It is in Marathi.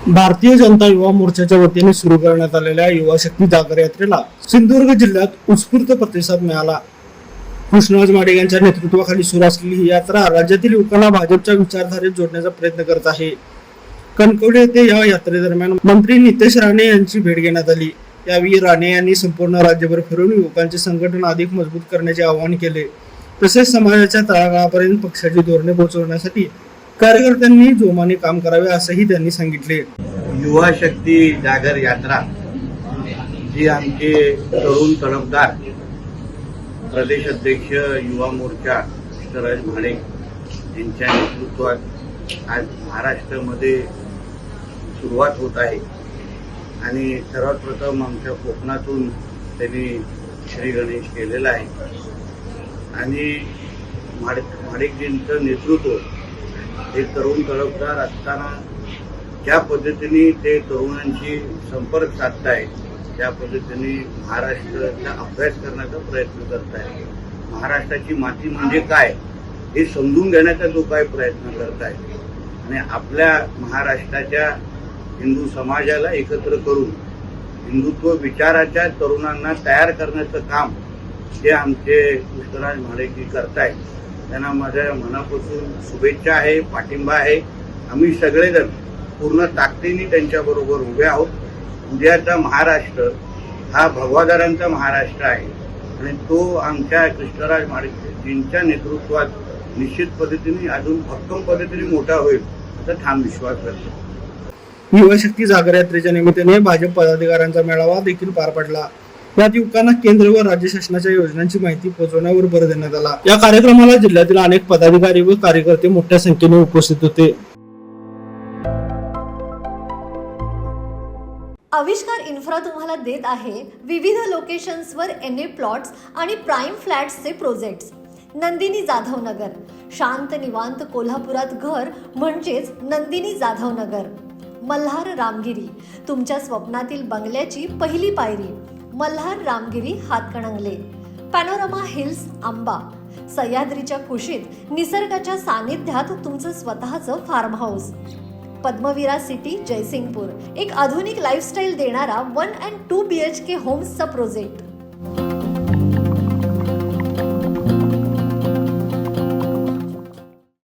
भारतीय जनता युवा मोर्चाच्या वतीने सुरू करण्यात आलेल्या युवा शक्ती जागर यात्रेला सिंधुदुर्ग जिल्ह्यात उत्स्फूर्त प्रतिसाद मिळाला। कृष्णराज माडिक यांच्या नेतृत्वाखाली सुरू असलेली ही यात्रा राज्यातील युवकांना भाजपच्या विचारधारेत जोडण्याचा प्रयत्न करत आहे। कणकवली येथे या यात्रेदरम्यान मंत्री नितेश राणे यांची भेट घेण्यात आली। यावेळी राणे यांनी संपूर्ण राज्यभर फिरून युवकांचे संघटन अधिक मजबूत करण्याचे आवाहन केले। तसेच समाजाच्या तळागाळापर्यंत पक्षाची धोरणे पोहोचवण्यासाठी कार्यकर्त्यांनी जोमाने काम करावे असंही त्यांनी सांगितले। युवा शक्ती जागर यात्रा जी आमचे तरुण तडफदार प्रदेश अध्यक्ष युवा मोर्चा कृष्णराज माडिक यांच्या नेतृत्वात आज महाराष्ट्रामध्ये सुरुवात होत आहे आणि सर्वात प्रथम आमच्या कोकणातून त्यांनी श्री गणेश केलेला आहे आणि माडिकजींचं नेतृत्व हे तरुण तडफदार असताना ज्या पद्धतीने ते तरुणांशी संपर्क साधताय त्या पद्धतीने महाराष्ट्राचा अभ्यास करण्याचा प्रयत्न करताय। महाराष्ट्राची माती म्हणजे काय हे समजून घेण्याचा जो काय प्रयत्न करताय आणि आपल्या महाराष्ट्राच्या हिंदू समाजाला एकत्र करून हिंदुत्व विचाराच्या तरुणांना तयार करण्याचं काम जे आमचे कृष्णराज माडिक करतायत त्यांना माझ्या मनापासून शुभेच्छा आहे, पाठिंबा आहे। आम्ही सगळेजण पूर्ण ताकदीने त्यांच्याबरोबर उभे आहोत। उद्याचा महाराष्ट्र हा भगवादारांचा महाराष्ट्र आहे आणि तो आमच्या कृष्णराज माडिकजींच्या नेतृत्वात निश्चित पद्धतीने अजून भक्कम पद्धतीने मोठा होईल असा ठाम विश्वास करतो। युवा शक्ती जागर यात्रेच्या निमित्ताने भाजप पदाधिकाऱ्यांचा मेळावा देखील पार पडला। यात युवकांना केंद्र व राज्य शासनाच्या योजनांची माहिती पोहोचवण्यावर भर देण्यात आला। या कार्यक्रमाला जिल्ह्यातील अनेक पदाधिकारी व कार्यकर्ते मोठ्या संख्येने उपस्थित होते। आविष्कार इन्फ्रा तुम्हाला देत आहे विविध लोकेशन्सवर एनए प्लॉट्स आणि प्राइम फ्लॅट्सचे प्रोजेक्ट्स। नंदिनी जाधव नगर, शांत निवांत कोल्हापुरात घर म्हणजेच नंदिनी जाधव नगर। मल्हार रामगिरी, तुमच्या स्वप्नातील बंगल्याची पहिली पायरी। मल्हार रामगिरी हातकणंगले। पॅनोरमा हिल्स आंबा, सह्याद्रीच्या कुशीत निसर्गाच्या सानिध्यात तुमचं स्वतःचं फार्म हाऊस। पद्मविरा सिटी जयसिंगपूर, एक आधुनिक लाईफस्टाईल देणारा 1 and 2 BHK होम्सचा प्रोजेक्ट।